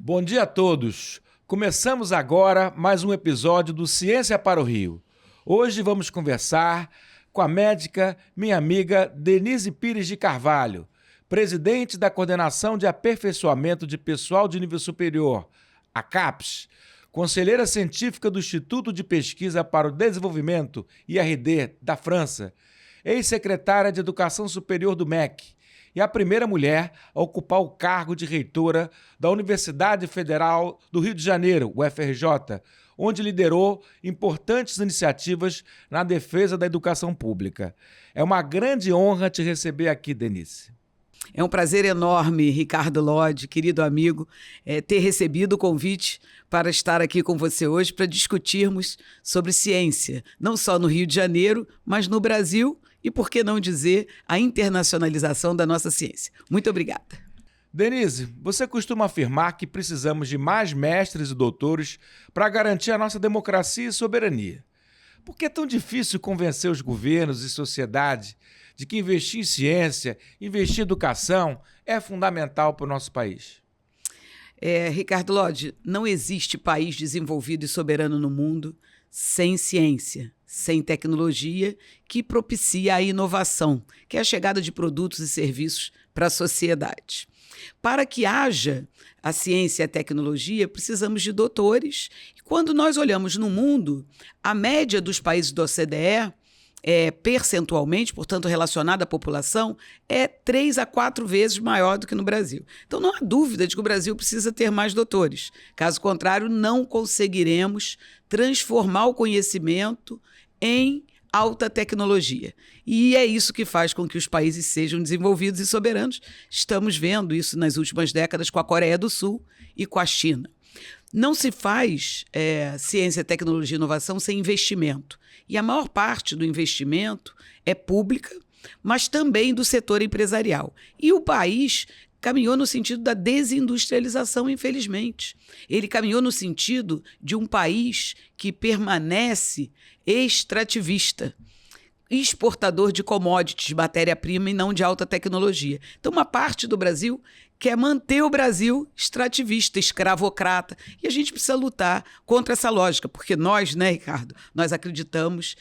Bom dia a todos. Começamos agora mais um episódio do Ciência para o Rio. Hoje vamos conversar com a médica, minha amiga Denise Pires de Carvalho, presidente da Coordenação de Aperfeiçoamento de Pessoal de Nível Superior, a CAPES, conselheira científica do Instituto de Pesquisa para o Desenvolvimento, IRD, da França, ex-secretária de Educação Superior do MEC, e a primeira mulher a ocupar o cargo de reitora da Universidade Federal do Rio de Janeiro, UFRJ, onde liderou importantes iniciativas na defesa da educação pública. É uma grande honra te receber aqui, Denise. É um prazer enorme, Ricardo Lodge, querido amigo, ter recebido o convite para estar aqui com você hoje para discutirmos sobre ciência, não só no Rio de Janeiro, mas no Brasil e, por que não dizer, a internacionalização da nossa ciência. Muito obrigada. Denise, você costuma afirmar que precisamos de mais mestres e doutores para garantir a nossa democracia e soberania. Por que é tão difícil convencer os governos e sociedade de que investir em ciência, investir em educação é fundamental para o nosso país? Ricardo Lodge, não existe país desenvolvido e soberano no mundo sem ciência, sem tecnologia que propicia a inovação, que é a chegada de produtos e serviços para a sociedade. Para que haja a ciência e a tecnologia, precisamos de doutores. E quando nós olhamos no mundo, a média dos países da OCDE, percentualmente, portanto relacionada à população, é 3 a 4 vezes maior do que no Brasil. Então não há dúvida de que o Brasil precisa ter mais doutores. Caso contrário, não conseguiremos transformar o conhecimento em alta tecnologia. E é isso que faz com que os países sejam desenvolvidos e soberanos. Estamos vendo isso nas últimas décadas com a Coreia do Sul e com a China. Não se faz ciência, tecnologia e inovação sem investimento. E a maior parte do investimento é pública, mas também do setor empresarial. E o país caminhou no sentido da desindustrialização, infelizmente. Ele caminhou no sentido de um país que permanece extrativista, exportador de commodities, matéria-prima e não de alta tecnologia. Então, uma parte do Brasil quer manter o Brasil extrativista, escravocrata, e a gente precisa lutar contra essa lógica, porque nós, Ricardo, nós acreditamos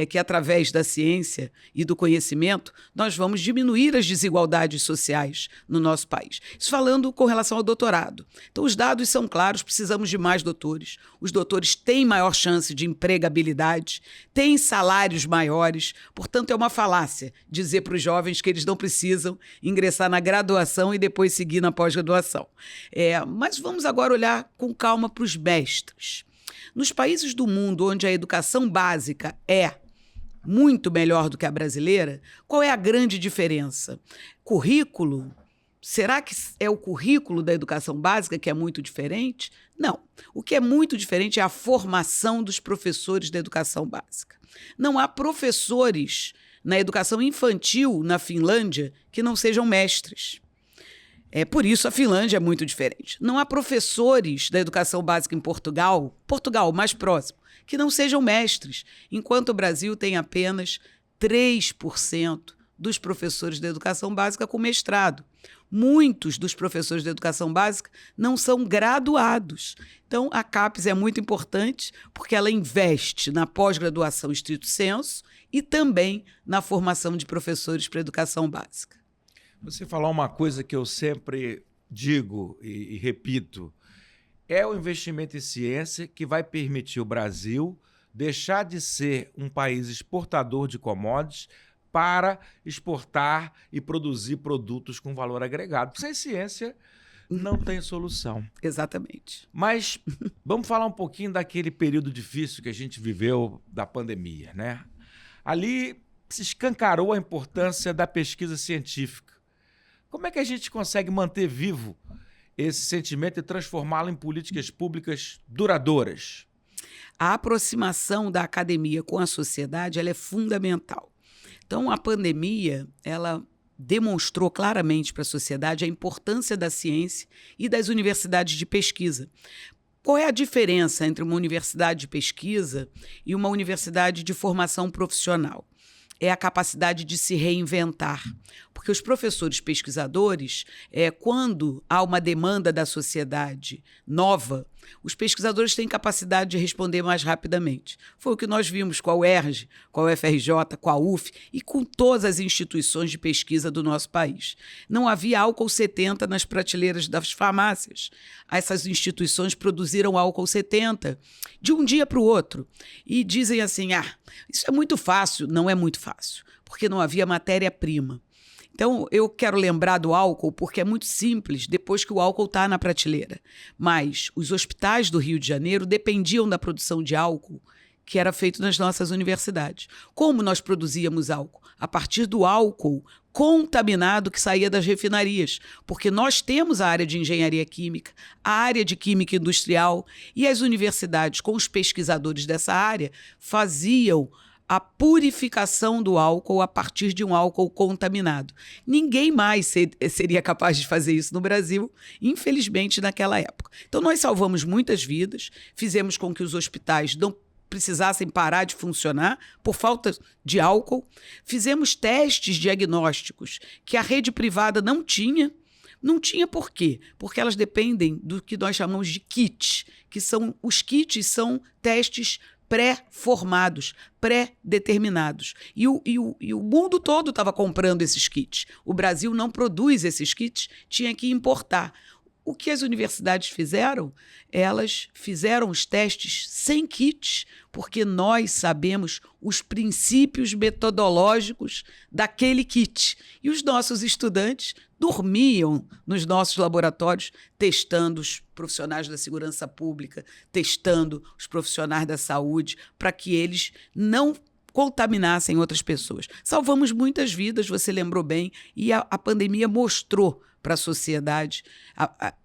que através da ciência e do conhecimento nós vamos diminuir as desigualdades sociais no nosso país. Isso falando com relação ao doutorado. Então, os dados são claros, precisamos de mais doutores. Os doutores têm maior chance de empregabilidade, têm salários maiores, portanto, é uma falácia dizer para os jovens que eles não precisam ingressar na graduação e depois seguir na pós-graduação. Mas vamos agora olhar com calma para os mestres. Nos países do mundo onde a educação básica é muito melhor do que a brasileira, qual é a grande diferença? Currículo? Será que é o currículo da educação básica que é muito diferente? Não. O que é muito diferente é a formação dos professores da educação básica. Não há professores na educação infantil na Finlândia que não sejam mestres. Por isso a Finlândia é muito diferente. Não há professores da educação básica em Portugal mais próximo, que não sejam mestres, enquanto o Brasil tem apenas 3% dos professores da educação básica com mestrado. Muitos dos professores da educação básica não são graduados. Então, a CAPES é muito importante porque ela investe na pós-graduação estrito sensu e também na formação de professores para a educação básica. Você falou uma coisa que eu sempre digo e repito, é o investimento em ciência que vai permitir o Brasil deixar de ser um país exportador de commodities para exportar e produzir produtos com valor agregado. Sem ciência, não tem solução. Exatamente. Mas vamos falar um pouquinho daquele período difícil que a gente viveu da pandemia, né? Ali se escancarou a importância da pesquisa científica. Como é que a gente consegue manter vivo esse sentimento e transformá-lo em políticas públicas duradouras? A aproximação da academia com a sociedade ela é fundamental. Então, a pandemia ela demonstrou claramente para a sociedade a importância da ciência e das universidades de pesquisa. Qual é a diferença entre uma universidade de pesquisa e uma universidade de formação profissional? é a capacidade de se reinventar. Porque os professores pesquisadores, quando há uma demanda da sociedade nova, os pesquisadores têm capacidade de responder mais rapidamente. Foi o que nós vimos com a UERJ, com a UFRJ, com a UF e com todas as instituições de pesquisa do nosso país. Não havia álcool 70 nas prateleiras das farmácias. Essas instituições produziram álcool 70 de um dia para o outro. E dizem assim, isso é muito fácil. Não é muito fácil, porque não havia matéria-prima. Então, eu quero lembrar do álcool porque é muito simples depois que o álcool está na prateleira. Mas os hospitais do Rio de Janeiro dependiam da produção de álcool que era feito nas nossas universidades. Como nós produzíamos álcool? A partir do álcool contaminado que saía das refinarias, porque nós temos a área de engenharia química, a área de química industrial, e as universidades, com os pesquisadores dessa área, faziam a purificação do álcool a partir de um álcool contaminado. Ninguém mais seria capaz de fazer isso no Brasil, infelizmente, naquela época. Então, nós salvamos muitas vidas, fizemos com que os hospitais não precisassem parar de funcionar por falta de álcool, fizemos testes diagnósticos que a rede privada não tinha. Não tinha por quê? Porque elas dependem do que nós chamamos de kits, que são os kits são testes pré-formados, pré-determinados. E o mundo todo estava comprando esses kits. O Brasil não produz esses kits, tinha que importar. O que as universidades fizeram? Elas fizeram os testes sem kits, porque nós sabemos os princípios metodológicos daquele kit. E os nossos estudantes dormiam nos nossos laboratórios, testando os profissionais da segurança pública, testando os profissionais da saúde, para que eles não contaminassem outras pessoas. Salvamos muitas vidas, você lembrou bem, e a pandemia mostrou para a sociedade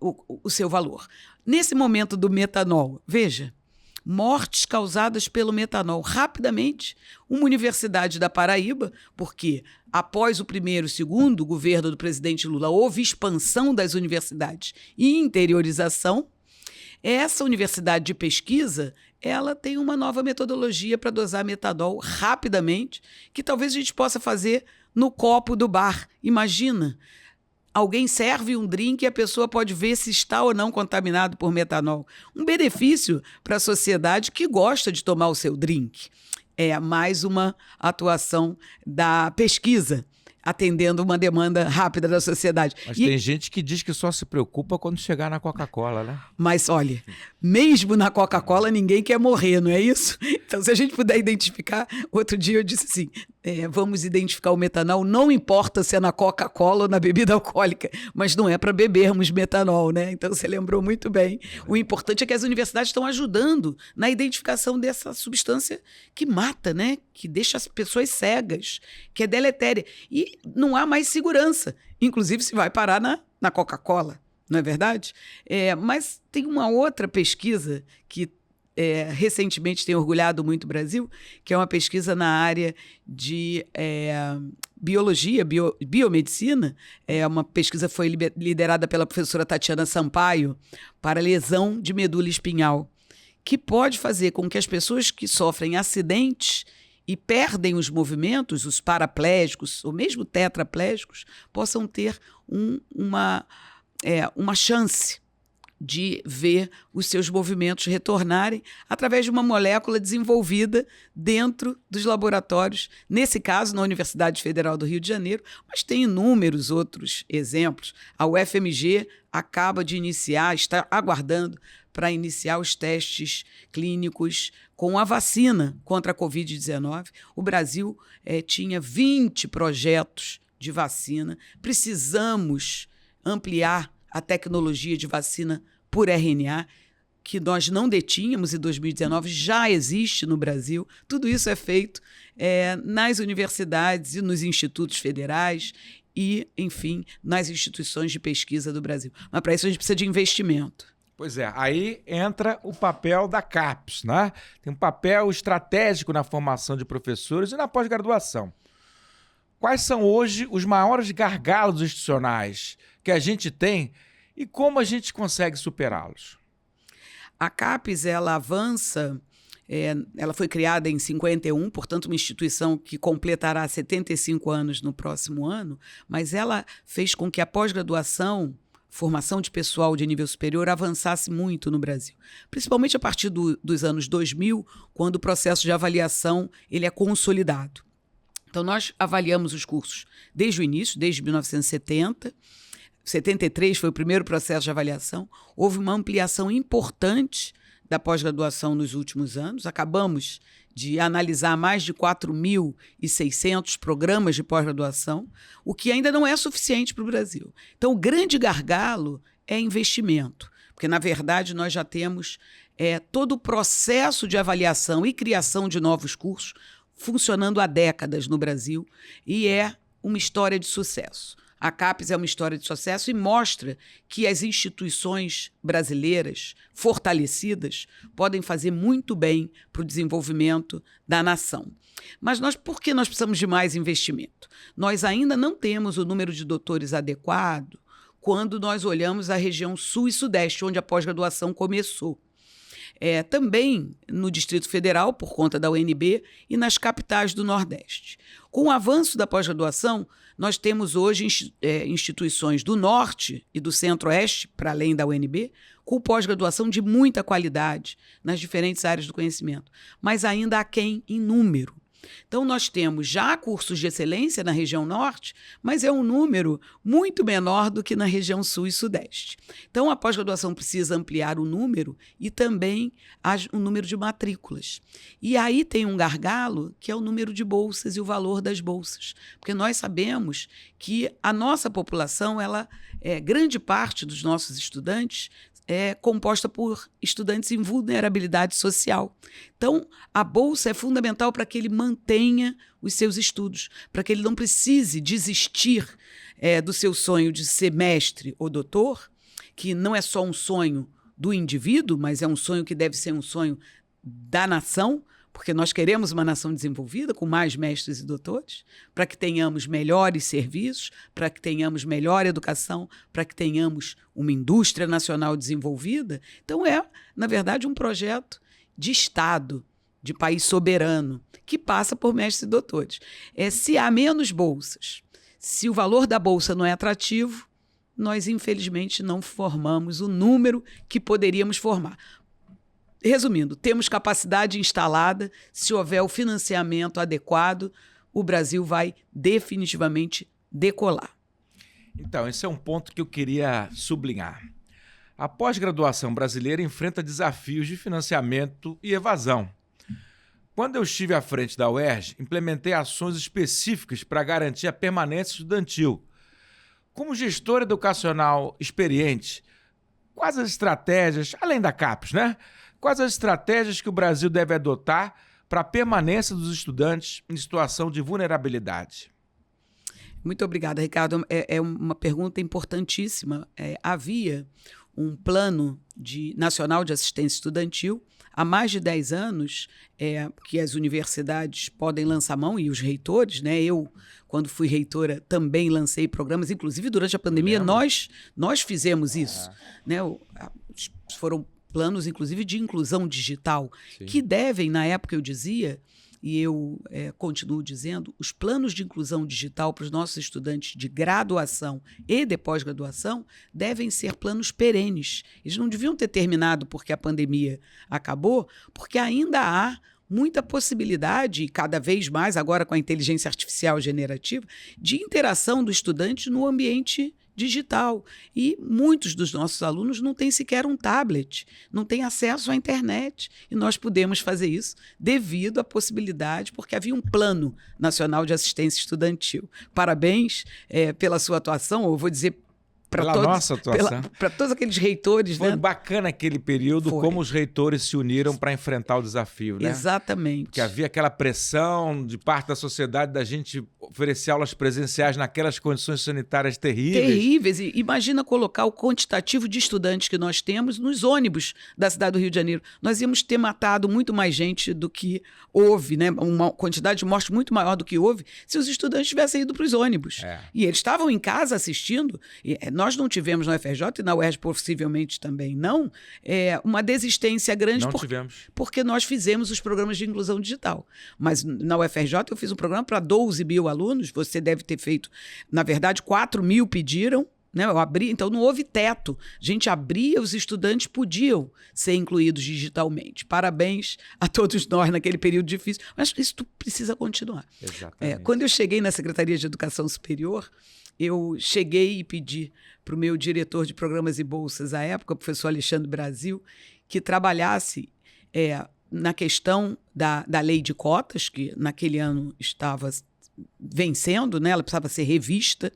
o seu valor. Nesse momento do metanol, veja, mortes causadas pelo metanol. Rapidamente, uma universidade da Paraíba, porque após o primeiro e segundo governo do presidente Lula, houve expansão das universidades e interiorização. Essa universidade de pesquisa, ela tem uma nova metodologia para dosar metanol rapidamente, que talvez a gente possa fazer no copo do bar. Imagina, alguém serve um drink e a pessoa pode ver se está ou não contaminado por metanol. Um benefício para a sociedade que gosta de tomar o seu drink. É mais uma atuação da pesquisa, atendendo uma demanda rápida da sociedade. Mas tem gente que diz que só se preocupa quando chegar na Coca-Cola, né? Mas, olha, mesmo na Coca-Cola ninguém quer morrer, não é isso? Então, se a gente puder identificar... Outro dia eu disse assim, vamos identificar o metanol, não importa se é na Coca-Cola ou na bebida alcoólica, mas não é para bebermos metanol, né? Então, você lembrou muito bem. O importante é que as universidades estão ajudando na identificação dessa substância que mata, né? Que deixa as pessoas cegas, que é deletéria. E não há mais segurança, inclusive se vai parar na Coca-Cola, não é verdade? Mas tem uma outra pesquisa que recentemente tem orgulhado muito o Brasil, que é uma pesquisa na área de biologia, biomedicina. Uma pesquisa foi liderada pela professora Tatiana Sampaio para lesão de medula espinhal, que pode fazer com que as pessoas que sofrem acidentes e perdem os movimentos, os paraplégicos ou mesmo tetraplégicos, possam ter uma chance de ver os seus movimentos retornarem através de uma molécula desenvolvida dentro dos laboratórios, nesse caso na Universidade Federal do Rio de Janeiro, mas tem inúmeros outros exemplos. A UFMG acaba de iniciar, está aguardando para iniciar os testes clínicos com a vacina contra a Covid-19. O Brasil tinha 20 projetos de vacina. Precisamos ampliar a tecnologia de vacina por RNA, que nós não detínhamos em 2019, já existe no Brasil. Tudo isso é feito nas universidades e nos institutos federais e, enfim, nas instituições de pesquisa do Brasil. Mas para isso a gente precisa de investimento. Pois é, aí entra o papel da CAPES, né? Tem um papel estratégico na formação de professores e na pós-graduação. Quais são hoje os maiores gargalos institucionais que a gente tem e como a gente consegue superá-los? A CAPES, ela avança Ela foi criada em 51, portanto, uma instituição que completará 75 anos no próximo ano, mas ela fez com que a pós-graduação, formação de pessoal de nível superior, avançasse muito no Brasil. Principalmente a partir dos anos 2000, quando o processo de avaliação ele é consolidado. Então, nós avaliamos os cursos desde o início, desde 1970. 73 foi o primeiro processo de avaliação. Houve uma ampliação importante da pós-graduação nos últimos anos. Acabamos de analisar mais de 4.600 programas de pós-graduação, o que ainda não é suficiente para o Brasil. Então, o grande gargalo é investimento, porque, na verdade, nós já temos todo o processo de avaliação e criação de novos cursos funcionando há décadas no Brasil e é uma história de sucesso. A CAPES é uma história de sucesso e mostra que as instituições brasileiras fortalecidas podem fazer muito bem para o desenvolvimento da nação. Mas por que nós precisamos de mais investimento? Nós ainda não temos o número de doutores adequado quando nós olhamos a região sul e sudeste, onde a pós-graduação começou. Também no Distrito Federal, por conta da UNB, e nas capitais do Nordeste. Com o avanço da pós-graduação, nós temos hoje instituições do Norte e do Centro-Oeste, para além da UNB, com pós-graduação de muita qualidade nas diferentes áreas do conhecimento, mas ainda aquém em número. Então, nós temos já cursos de excelência na região norte, mas é um número muito menor do que na região sul e sudeste. Então, a pós-graduação precisa ampliar o número e também o número de matrículas. E aí tem um gargalo, que é o número de bolsas e o valor das bolsas. Porque nós sabemos que a nossa população, grande parte dos nossos estudantes, é composta por estudantes em vulnerabilidade social. Então, a bolsa é fundamental para que ele mantenha os seus estudos, para que ele não precise desistir do seu sonho de ser mestre ou doutor, que não é só um sonho do indivíduo, mas é um sonho que deve ser um sonho da nação, porque nós queremos uma nação desenvolvida, com mais mestres e doutores, para que tenhamos melhores serviços, para que tenhamos melhor educação, para que tenhamos uma indústria nacional desenvolvida. Então, na verdade, um projeto de Estado, de país soberano, que passa por mestres e doutores. Se há menos bolsas, se o valor da bolsa não é atrativo, nós, infelizmente, não formamos o número que poderíamos formar. Resumindo, temos capacidade instalada, se houver o financiamento adequado, o Brasil vai definitivamente decolar. Então, esse é um ponto que eu queria sublinhar. A pós-graduação brasileira enfrenta desafios de financiamento e evasão. Quando eu estive à frente da UERJ, implementei ações específicas para garantir a permanência estudantil. Como gestor educacional experiente, quais as estratégias, além da CAPES, né? Quais as estratégias que o Brasil deve adotar para a permanência dos estudantes em situação de vulnerabilidade? Muito obrigada, Ricardo. É uma pergunta importantíssima. Havia um plano nacional de assistência estudantil há mais de 10 anos que as universidades podem lançar mão, e os reitores, né? Eu, quando fui reitora, também lancei programas, inclusive durante a pandemia, nós fizemos isso. Né? Foram planos, inclusive, de inclusão digital, sim, que devem, na época eu dizia, e eu continuo dizendo, os planos de inclusão digital para os nossos estudantes de graduação e de pós-graduação devem ser planos perenes. Eles não deviam ter terminado porque a pandemia acabou, porque ainda há muita possibilidade, e cada vez mais agora com a inteligência artificial generativa, de interação do estudante no ambiente digital. E muitos dos nossos alunos não têm sequer um tablet, não têm acesso à internet. E nós pudemos fazer isso devido à possibilidade, porque havia um Plano Nacional de Assistência Estudantil. Parabéns pela sua atuação, eu vou dizer para todos aqueles reitores. Foi, né? Bacana aquele período, como os reitores se uniram para enfrentar o desafio, né? Exatamente. Porque havia aquela pressão de parte da sociedade da gente oferecer aulas presenciais naquelas condições sanitárias terríveis. Terríveis. E imagina colocar o quantitativo de estudantes que nós temos nos ônibus da cidade do Rio de Janeiro. Nós íamos ter matado muito mais gente do que houve, né? Uma quantidade de mortes muito maior do que houve se os estudantes tivessem ido para os ônibus. E eles estavam em casa assistindo. Nós nós não tivemos na UFRJ, e na UERJ possivelmente também não, uma desistência grande porque nós fizemos os programas de inclusão digital. Mas na UFRJ eu fiz um programa para 12 mil alunos, você deve ter feito, na verdade, 4 mil pediram, né? Eu abri, então não houve teto. A gente abria, os estudantes podiam ser incluídos digitalmente. Parabéns a todos nós naquele período difícil. Mas isso precisa continuar. Exatamente. Quando eu cheguei na Secretaria de Educação Superior, eu cheguei e pedi para o meu diretor de programas e bolsas à época, o professor Alexandre Brasil, que trabalhasse na questão da lei de cotas, que naquele ano estava vencendo, né? Ela precisava ser revista,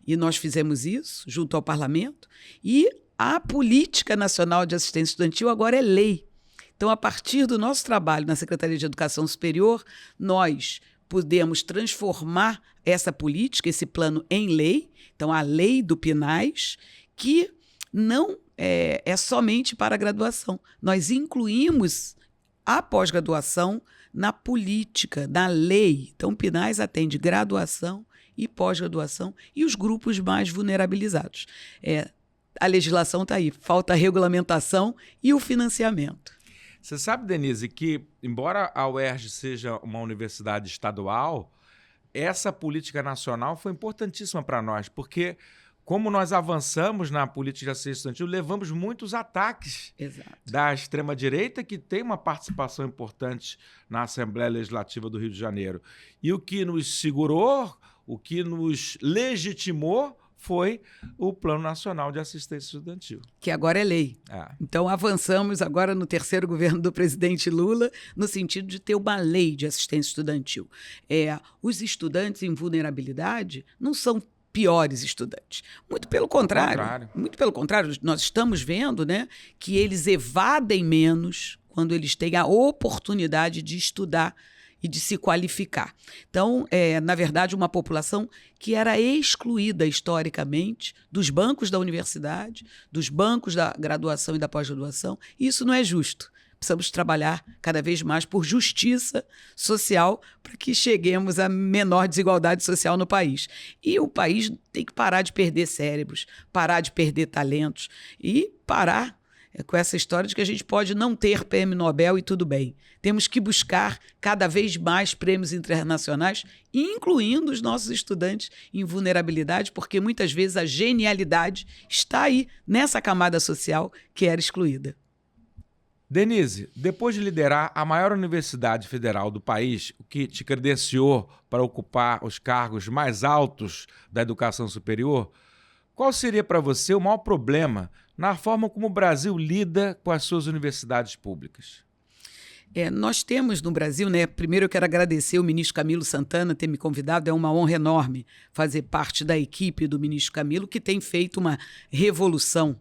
e nós fizemos isso junto ao parlamento, e a Política Nacional de Assistência Estudantil agora é lei. Então, a partir do nosso trabalho na Secretaria de Educação Superior, nós podemos transformar essa política, esse plano em lei, então a lei do PNAES, que não é somente para a graduação. Nós incluímos a pós-graduação na política, na lei. Então, o PNAES atende graduação e pós-graduação e os grupos mais vulnerabilizados. A legislação está aí, falta a regulamentação e o financiamento. Você sabe, Denise, que embora a UERJ seja uma universidade estadual, essa política nacional foi importantíssima para nós, porque como nós avançamos na política de assistência estudantil, levamos muitos ataques da extrema-direita, que tem uma participação importante na Assembleia Legislativa do Rio de Janeiro. E o que nos segurou, o que nos legitimou, foi o Plano Nacional de Assistência Estudantil. Que agora é lei. Então, avançamos agora no terceiro governo do presidente Lula, no sentido de ter uma lei de assistência estudantil. Os estudantes em vulnerabilidade não são piores estudantes. Muito pelo contrário. Muito pelo contrário. Nós estamos vendo, né, que eles evadem menos quando eles têm a oportunidade de estudar e de se qualificar. Então, na verdade, uma população que era excluída historicamente dos bancos da universidade, dos bancos da graduação e da pós-graduação. E isso não é justo. Precisamos trabalhar cada vez mais por justiça social para que cheguemos à menor desigualdade social no país. E o país tem que parar de perder cérebros, parar de perder talentos e parar com essa história de que a gente pode não ter prêmio Nobel e tudo bem. Temos que buscar cada vez mais prêmios internacionais, incluindo os nossos estudantes em vulnerabilidade, porque muitas vezes a genialidade está aí, nessa camada social que era excluída. Denise, depois de liderar a maior universidade federal do país, o que te credenciou para ocupar os cargos mais altos da educação superior, qual seria para você o maior problema na forma como o Brasil lida com as suas universidades públicas? Nós temos no Brasil, né? Primeiro eu quero agradecer o ministro Camilo Santana ter me convidado, é uma honra enorme fazer parte da equipe do ministro Camilo, que tem feito uma revolução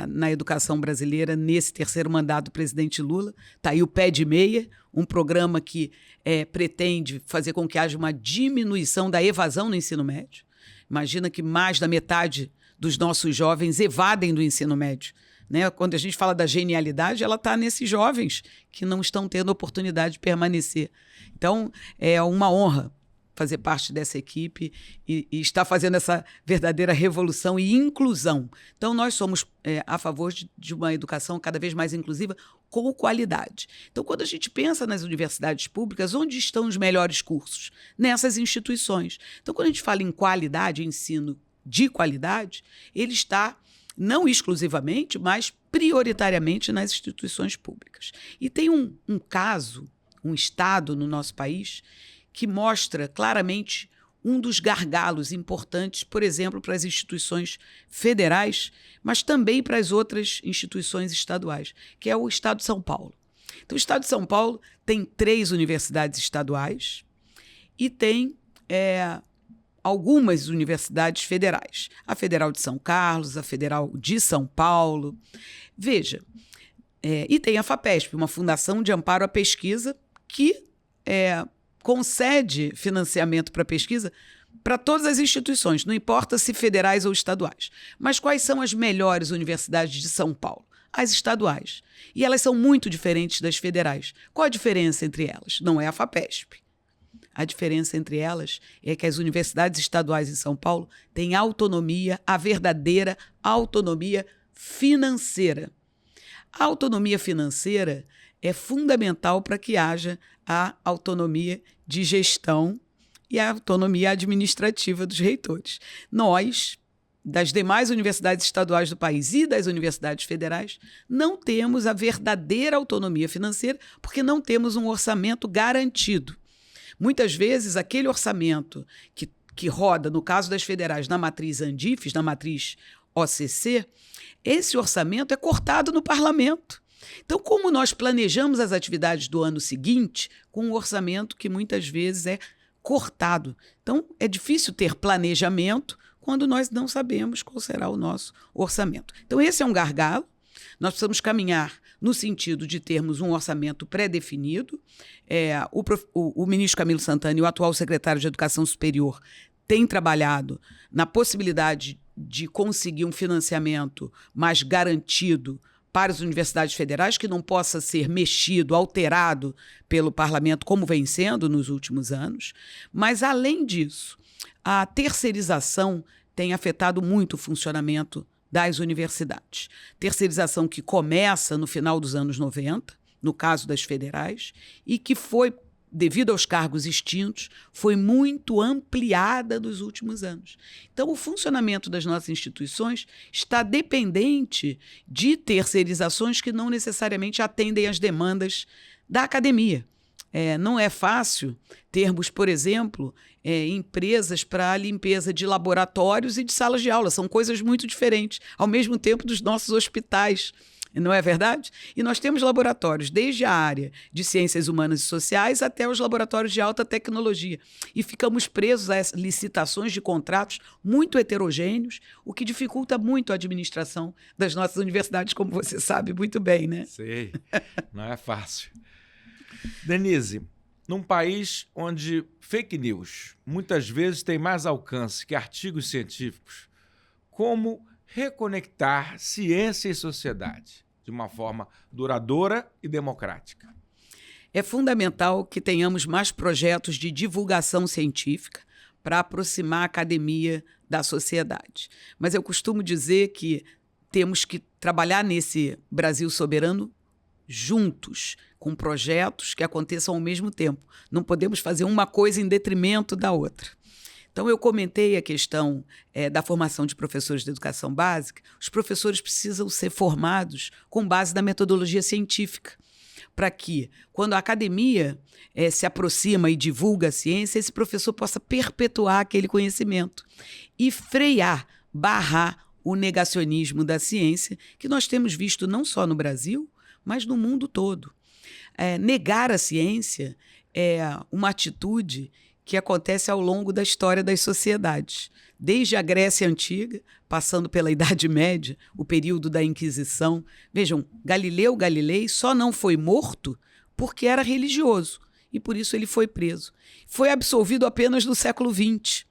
na educação brasileira nesse terceiro mandato do presidente Lula. Está aí o Pé de Meia, um programa que pretende fazer com que haja uma diminuição da evasão no ensino médio. Imagina que mais da metade dos nossos jovens evadem do ensino médio. Né? Quando a gente fala da genialidade, ela está nesses jovens que não estão tendo oportunidade de permanecer. Então, é uma honra fazer parte dessa equipe e estar fazendo essa verdadeira revolução e inclusão. Então, nós somos a favor de uma educação cada vez mais inclusiva com qualidade. Então, quando a gente pensa nas universidades públicas, onde estão os melhores cursos? Nessas instituições. Então, quando a gente fala em qualidade, ensino de qualidade, ele está não exclusivamente, mas prioritariamente nas instituições públicas. E tem um caso, um estado no nosso país, que mostra claramente um dos gargalos importantes, por exemplo, para as instituições federais, mas também para as outras instituições estaduais, que é o Estado de São Paulo. Então, o Estado de São Paulo tem 3 universidades estaduais e tem algumas universidades federais. A Federal de São Carlos, a Federal de São Paulo. Veja, e tem a FAPESP, uma fundação de amparo à pesquisa que concede financiamento para pesquisa para todas as instituições, não importa se federais ou estaduais. Mas quais são as melhores universidades de São Paulo? As estaduais. E elas são muito diferentes das federais. Qual a diferença entre elas? Não é a FAPESP. A diferença entre elas é que as universidades estaduais em São Paulo têm autonomia, a verdadeira autonomia financeira. A autonomia financeira é fundamental para que haja a autonomia de gestão e a autonomia administrativa dos reitores. Nós, das demais universidades estaduais do país e das universidades federais, não temos a verdadeira autonomia financeira porque não temos um orçamento garantido. Muitas vezes, aquele orçamento que roda, no caso das federais, na matriz Andifes, na matriz OCC, esse orçamento é cortado no parlamento. Então, como nós planejamos as atividades do ano seguinte com um orçamento que muitas vezes é cortado? Então, é difícil ter planejamento quando nós não sabemos qual será o nosso orçamento. Então, esse é um gargalo. Nós precisamos caminhar no sentido de termos um orçamento pré-definido. O ministro Camilo Santana e o atual secretário de Educação Superior têm trabalhado na possibilidade de conseguir um financiamento mais garantido para as universidades federais, que não possa ser mexido, alterado pelo parlamento, como vem sendo nos últimos anos. Mas, além disso, a terceirização tem afetado muito o funcionamento das universidades. Terceirização que começa no final dos anos 90, no caso das federais, e que foi, devido aos cargos extintos, foi muito ampliada nos últimos anos. Então, o funcionamento das nossas instituições está dependente de terceirizações que não necessariamente atendem às demandas da academia. Não é fácil termos, por exemplo, empresas para a limpeza de laboratórios e de salas de aula. São coisas muito diferentes, ao mesmo tempo dos nossos hospitais. Não é verdade? E nós temos laboratórios desde a área de ciências humanas e sociais até os laboratórios de alta tecnologia. E ficamos presos a licitações de contratos muito heterogêneos, o que dificulta muito a administração das nossas universidades, como você sabe muito bem, né? Sei, não é fácil. Denise, num país onde fake news muitas vezes tem mais alcance que artigos científicos, como reconectar ciência e sociedade de uma forma duradoura e democrática? É fundamental que tenhamos mais projetos de divulgação científica para aproximar a academia da sociedade. Mas eu costumo dizer que temos que trabalhar nesse Brasil soberano juntos, com projetos que aconteçam ao mesmo tempo. Não podemos fazer uma coisa em detrimento da outra. Então, eu comentei a questão da formação de professores de educação básica. Os professores precisam ser formados com base na metodologia científica, para que, quando a academia se aproxima e divulga a ciência, esse professor possa perpetuar aquele conhecimento e frear, barrar o negacionismo da ciência, que nós temos visto não só no Brasil, mas no mundo todo. Negar a ciência é uma atitude que acontece ao longo da história das sociedades. Desde a Grécia Antiga, passando pela Idade Média, o período da Inquisição. Vejam, Galileu Galilei só não foi morto porque era religioso e por isso ele foi preso. Foi absolvido apenas no século XX.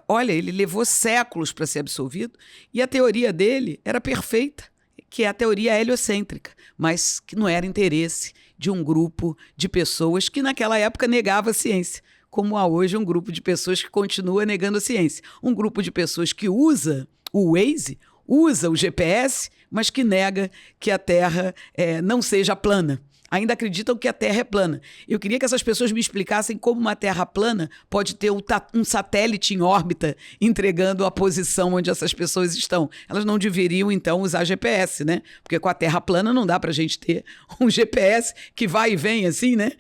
Olha, ele levou séculos para ser absolvido e a teoria dele era perfeita, que é a teoria heliocêntrica, mas que não era interesse de um grupo de pessoas que naquela época negava a ciência, como há hoje um grupo de pessoas que continua negando a ciência. Um grupo de pessoas que usa o Waze, usa o GPS, mas que nega que a Terra não seja plana. Ainda acreditam que a Terra é plana. Eu queria que essas pessoas me explicassem como uma Terra plana pode ter um satélite em órbita entregando a posição onde essas pessoas estão. Elas não deveriam, então, usar GPS, né? Porque com a Terra plana não dá para a gente ter um GPS que vai e vem assim, né?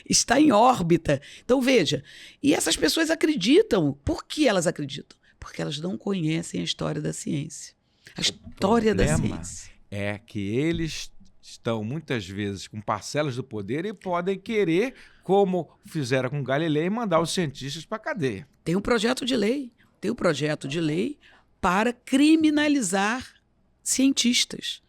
Está em órbita. Então, veja, e essas pessoas acreditam. Por que elas acreditam? Porque elas não conhecem a história da ciência. A história da ciência. É que eles estão muitas vezes com parcelas do poder e podem querer, como fizeram com Galileu, mandar os cientistas para a cadeia. Tem um projeto de lei para criminalizar cientistas.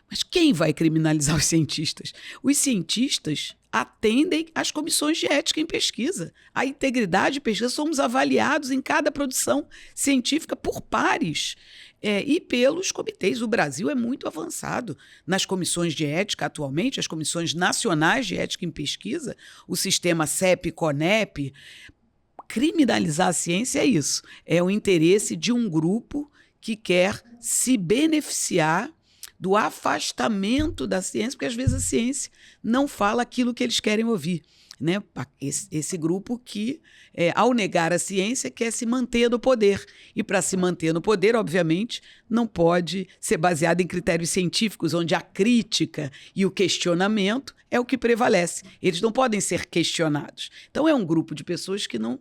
Mas quem vai criminalizar os cientistas? Os cientistas atendem às comissões de ética em pesquisa. A integridade de pesquisa, somos avaliados em cada produção científica por pares. E pelos comitês. O Brasil é muito avançado nas comissões de ética atualmente, as comissões nacionais de ética em pesquisa, o sistema CEP-CONEP. Criminalizar a ciência é isso, é o interesse de um grupo que quer se beneficiar do afastamento da ciência, porque às vezes a ciência não fala aquilo que eles querem ouvir. Né? Esse grupo que, ao negar a ciência, quer se manter no poder. E para se manter no poder, obviamente, não pode ser baseado em critérios científicos, onde a crítica e o questionamento é o que prevalece. Eles não podem ser questionados. Então, é um grupo de pessoas que não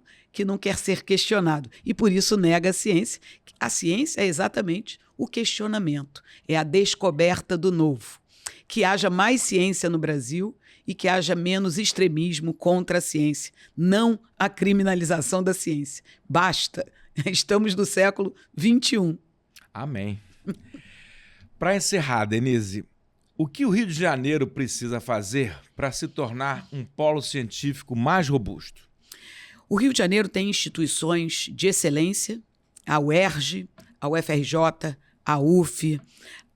quer ser questionado e, por isso, nega a ciência. A ciência é exatamente o questionamento, é a descoberta do novo. Que haja mais ciência no Brasil e que haja menos extremismo contra a ciência, não a criminalização da ciência. Basta. Estamos no século XXI. Amém. Para encerrar, Denise, o que o Rio de Janeiro precisa fazer para se tornar um polo científico mais robusto? O Rio de Janeiro tem instituições de excelência, a UERJ, a UFRJ, a UF,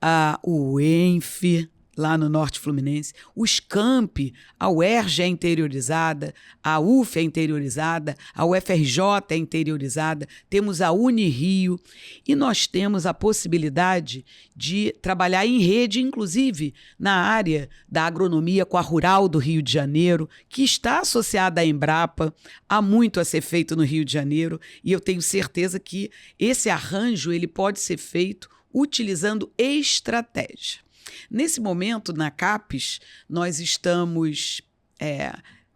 a UENF, lá no Norte Fluminense, o SCAMP, a UERJ é interiorizada, a UF é interiorizada, a UFRJ é interiorizada, temos a Unirio e nós temos a possibilidade de trabalhar em rede, inclusive na área da agronomia com a Rural do Rio de Janeiro, que está associada à Embrapa, há muito a ser feito no Rio de Janeiro e eu tenho certeza que esse arranjo ele pode ser feito utilizando estratégia. Nesse momento, na CAPES, nós estamos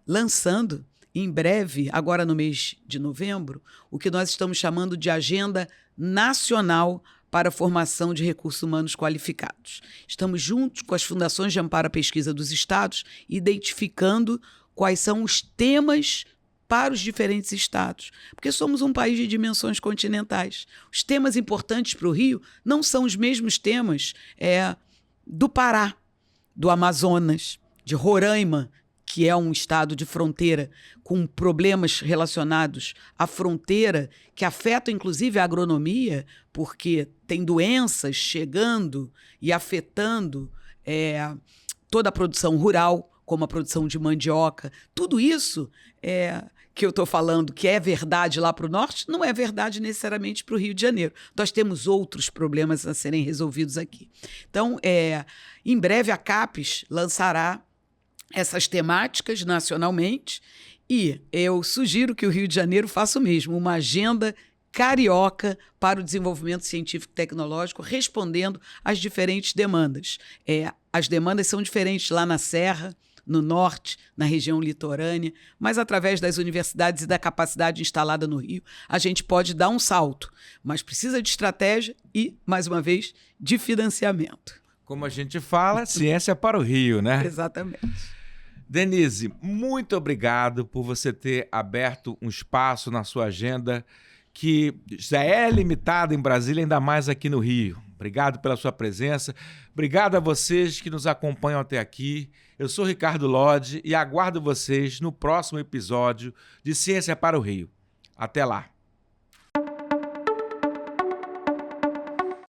lançando, em breve, agora no mês de novembro, o que nós estamos chamando de Agenda Nacional para a Formação de Recursos Humanos Qualificados. Estamos juntos com as fundações de amparo à pesquisa dos estados, identificando quais são os temas para os diferentes estados, porque somos um país de dimensões continentais. Os temas importantes para o Rio não são os mesmos temas do Pará, do Amazonas, de Roraima, que é um estado de fronteira com problemas relacionados à fronteira que afetam inclusive a agronomia, porque tem doenças chegando e afetando toda a produção rural, como a produção de mandioca. Tudo isso que eu estou falando que é verdade lá para o norte, não é verdade necessariamente para o Rio de Janeiro. Nós temos outros problemas a serem resolvidos aqui. Então, em breve a CAPES lançará essas temáticas nacionalmente e eu sugiro que o Rio de Janeiro faça o mesmo, uma agenda carioca para o desenvolvimento científico e tecnológico, respondendo às diferentes demandas. As demandas são diferentes lá na Serra, no norte, na região litorânea, mas através das universidades e da capacidade instalada no Rio, a gente pode dar um salto, mas precisa de estratégia e, mais uma vez, de financiamento. Como a gente fala, ciência para o Rio, né? Exatamente. Denise, muito obrigado por você ter aberto um espaço na sua agenda que já é limitado em Brasília, ainda mais aqui no Rio. Obrigado pela sua presença. Obrigado a vocês que nos acompanham até aqui. Eu sou Ricardo Lodge e aguardo vocês no próximo episódio de Ciência para o Rio. Até lá.